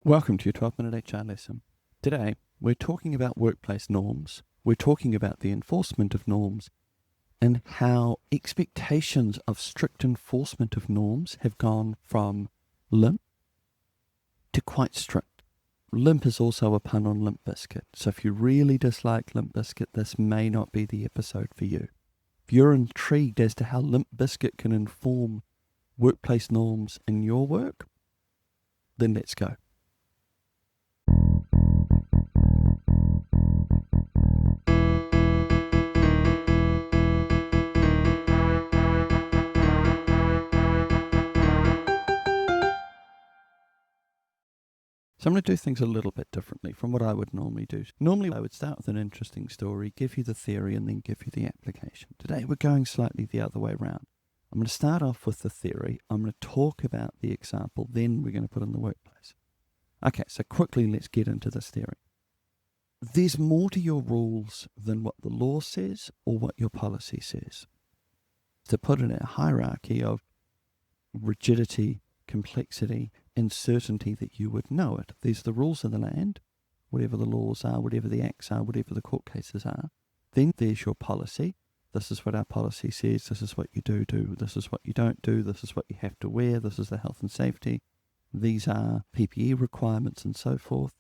Welcome to your 12-minute HR lesson. Today, we're talking about workplace norms. We're talking about the enforcement of norms and how expectations of strict enforcement of norms have gone from limp to quite strict. Limp is also a pun on Limp Bizkit, so if you really dislike Limp Bizkit, this may not be the episode for you. If you're intrigued as to how Limp Bizkit can inform workplace norms in your work, then let's go. So I'm going to do things a little bit differently from what I would normally do. Normally I would start with an interesting story, give you the theory, and then give you the application. Today we're going slightly the other way around. I'm going to start off with the theory, I'm going to talk about the example, then we're going to put in the workplace. Okay, so quickly let's get into this theory. There's more to your rules than what the law says or what your policy says. To put it in a hierarchy of rigidity, complexity, and certainty that you would know it. There's the rules of the land, whatever the laws are, whatever the acts are, whatever the court cases are. Then there's your policy. This is what our policy says. This is what you do. This is what you don't do. This is what you have to wear. This is the health and safety. These are PPE requirements and so forth.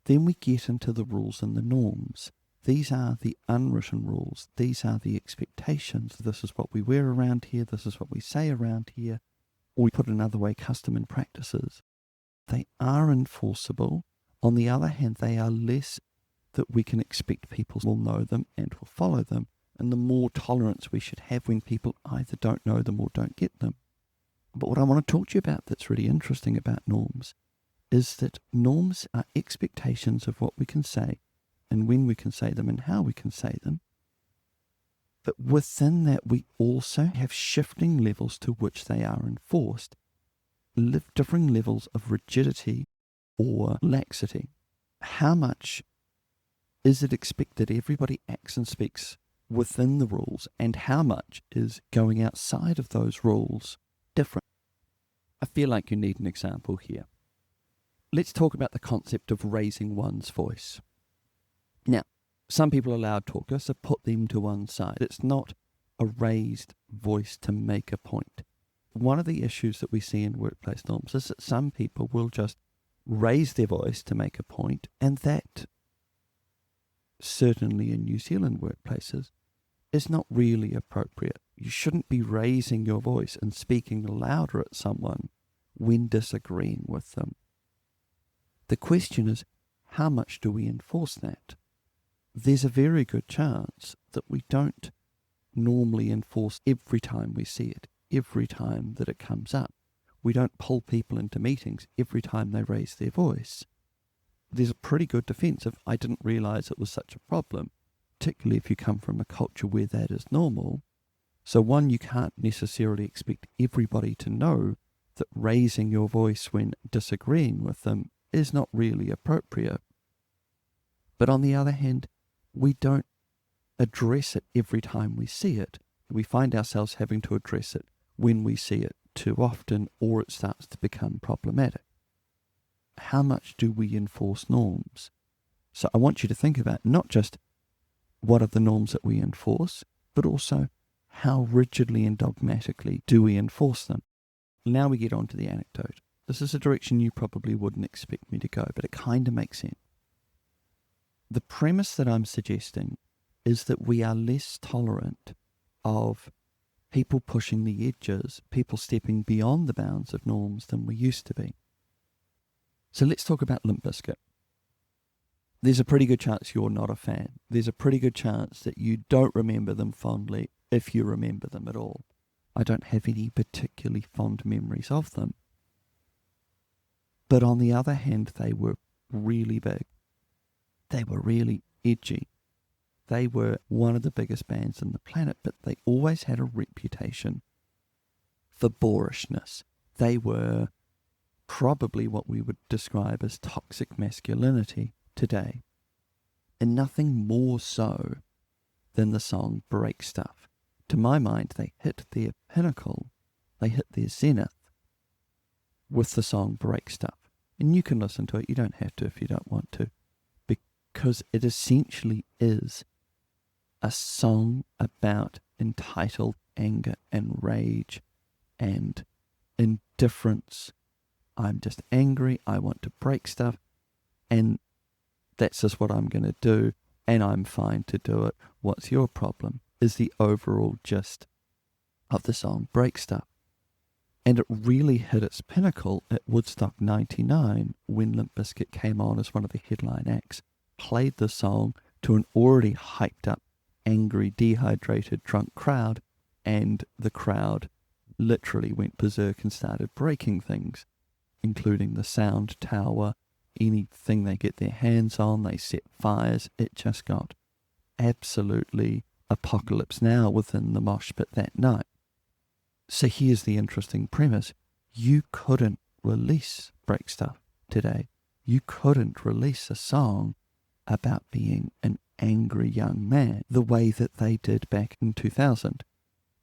Then we get into the rules and the norms. These are the unwritten rules. These are the expectations. This is what we wear around here. This is what we say around here. Or we put it another way, custom and practices. They are enforceable. On the other hand, they are less that we can expect people will know them and will follow them, and the more tolerance we should have when people either don't know them or don't get them. But what I want to talk to you about that's really interesting about norms is that norms are expectations of what we can say and when we can say them and how we can say them. But within that, we also have shifting levels to which they are enforced, differing levels of rigidity or laxity. How much is it expected everybody acts and speaks within the rules, and how much is going outside of those rules different? I feel like you need an example here. Let's talk about the concept of raising one's voice. Now, some people are loud talkers, so put them to one side. It's not a raised voice to make a point. One of the issues that we see in workplace norms is that some people will just raise their voice to make a point, and that, certainly in New Zealand workplaces, is not really appropriate. You shouldn't be raising your voice and speaking louder at someone when disagreeing with them. The question is, how much do we enforce that? There's a very good chance that we don't normally enforce every time we see it, every time that it comes up. We don't pull people into meetings every time they raise their voice. There's a pretty good defense of, I didn't realize it was such a problem, particularly if you come from a culture where that is normal. So one, you can't necessarily expect everybody to know that raising your voice when disagreeing with them is not really appropriate. But on the other hand, we don't address it every time we see it. We find ourselves having to address it when we see it too often, or it starts to become problematic. How much do we enforce norms? So I want you to think about not just what are the norms that we enforce, but also how rigidly and dogmatically do we enforce them. Now we get on to the anecdote. This is a direction you probably wouldn't expect me to go, but it kind of makes sense. The premise that I'm suggesting is that we are less tolerant of people pushing the edges, people stepping beyond the bounds of norms than we used to be. So let's talk about Limp Bizkit. There's a pretty good chance you're not a fan. There's a pretty good chance that you don't remember them fondly, if you remember them at all. I don't have any particularly fond memories of them. But on the other hand, they were really big. They were really edgy. They were one of the biggest bands on the planet, but they always had a reputation for boorishness. They were probably what we would describe as toxic masculinity today, and nothing more so than the song Break Stuff. To my mind, they hit their pinnacle, they hit their zenith with the song Break Stuff. And you can listen to it. You don't have to if you don't want to. Because it essentially is a song about entitled anger and rage and indifference. I'm just angry. I want to break stuff. And that's just what I'm going to do. And I'm fine to do it. What's your problem? Is the overall gist of the song Break Stuff. And it really hit its pinnacle at Woodstock 99 when Limp Bizkit came on as one of the headline acts, played the song to an already hyped up, angry, dehydrated, drunk crowd, and the crowd literally went berserk and started breaking things, including the sound tower, anything they get their hands on, they set fires. It just got absolutely apocalypse now within the mosh pit that night. So here's the interesting premise. You couldn't release Break Stuff today. You couldn't release a song about being an angry young man the way that they did back in 2000.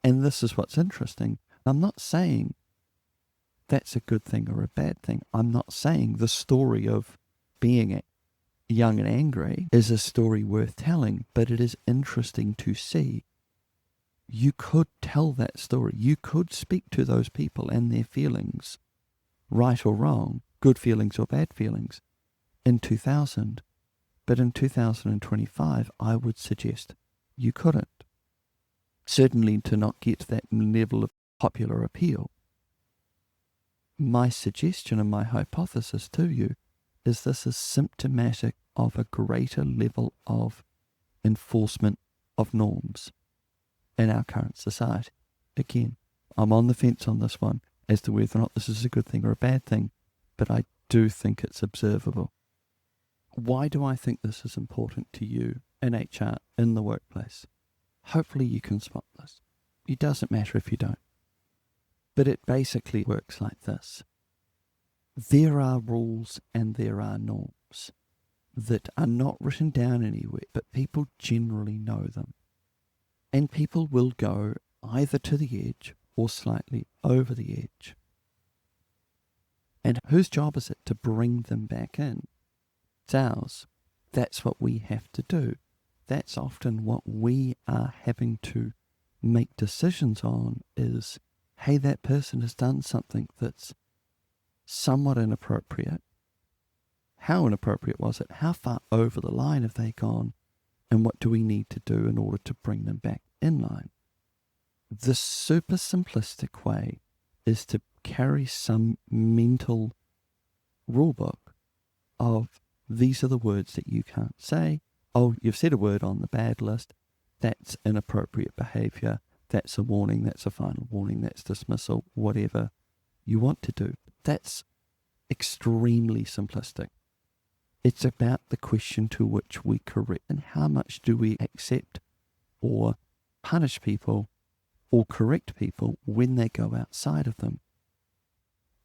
And this is what's interesting. I'm not saying that's a good thing or a bad thing. I'm not saying the story of being young and angry is a story worth telling, but it is interesting to see. You could tell that story. You could speak to those people and their feelings, right or wrong, good feelings or bad feelings, in 2000. But in 2025, I would suggest you couldn't. Certainly to not get that level of popular appeal. My suggestion and my hypothesis to you is this is symptomatic of a greater level of enforcement of norms in our current society. Again, I'm on the fence on this one as to whether or not this is a good thing or a bad thing, but I do think it's observable. Why do I think this is important to you in HR, in the workplace? Hopefully you can spot this. It doesn't matter if you don't. But it basically works like this. There are rules and there are norms that are not written down anywhere, but people generally know them. And people will go either to the edge or slightly over the edge. And whose job is it to bring them back in? It's ours. That's what we have to do. That's often what we are having to make decisions on is, hey, that person has done something that's somewhat inappropriate. How inappropriate was it? How far over the line have they gone? And what do we need to do in order to bring them back in line? The super simplistic way is to carry some mental rulebook of these are the words that you can't say. Oh, you've said a word on the bad list. That's inappropriate behaviour. That's a warning. That's a final warning. That's dismissal. Whatever you want to do. That's extremely simplistic. It's about the question to which we correct and how much do we accept or punish people or correct people when they go outside of them.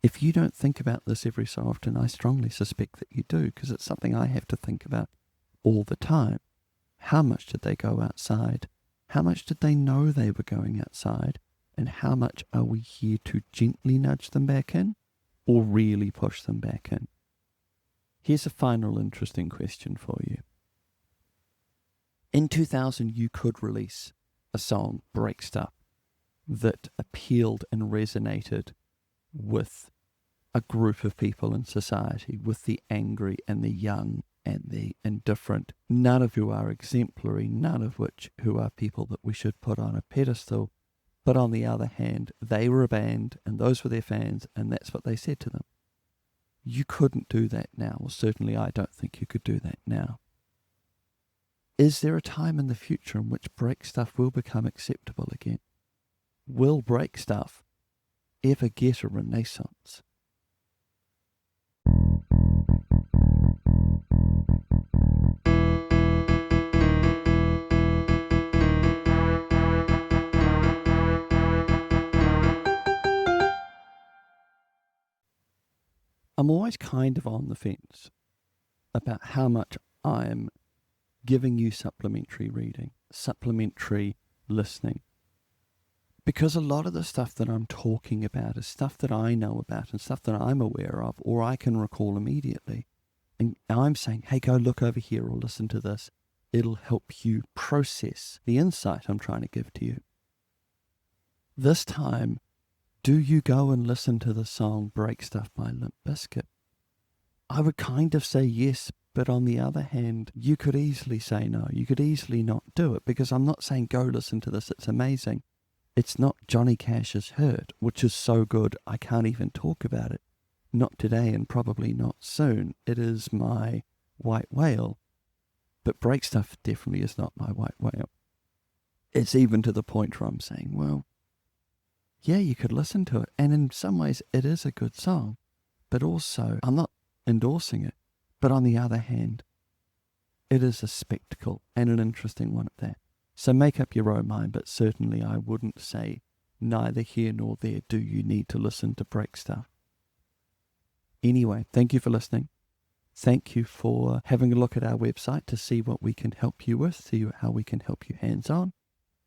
If you don't think about this every so often, I strongly suspect that you do, because it's something I have to think about all the time. How much did they go outside? How much did they know they were going outside? And how much are we here to gently nudge them back in or really push them back in? Here's a final interesting question for you. In 2000, you could release a song, Break Stuff, that appealed and resonated with a group of people in society, with the angry and the young and the indifferent, none of who are exemplary, none of which who are people that we should put on a pedestal. But on the other hand, they were a band and those were their fans and that's what they said to them. You couldn't do that now, or certainly I don't think you could do that now. Is there a time in the future in which Break Stuff will become acceptable again? Will Break Stuff ever get a renaissance? I'm always kind of on the fence about how much I'm giving you supplementary reading, supplementary listening. Because a lot of the stuff that I'm talking about is stuff that I know about and stuff that I'm aware of, or I can recall immediately. And I'm saying, hey, go look over here or listen to this. It'll help you process the insight I'm trying to give to you. This time, do you go and listen to the song Break Stuff by Limp Bizkit? I would kind of say yes, but on the other hand, you could easily say no. You could easily not do it, because I'm not saying go listen to this, it's amazing. It's not Johnny Cash's Hurt, which is so good I can't even talk about it. Not today and probably not soon. It is my white whale. But Break Stuff definitely is not my white whale. It's even to the point where I'm saying, well, yeah, you could listen to it. And in some ways, it is a good song. But also, I'm not endorsing it. But on the other hand, it is a spectacle and an interesting one at that. So make up your own mind, but certainly I wouldn't say neither here nor there do you need to listen to Break Stuff. Anyway, thank you for listening. Thank you for having a look at our website to see what we can help you with, see how we can help you hands-on,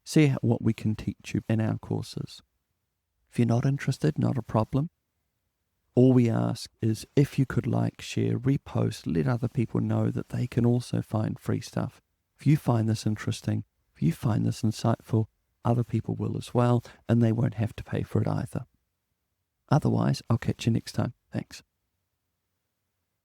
see what we can teach you in our courses. If you're not interested, not a problem. All we ask is if you could like, share, repost, let other people know that they can also find free stuff. If you find this interesting, if you find this insightful, other people will as well, and they won't have to pay for it either. Otherwise, I'll catch you next time. Thanks.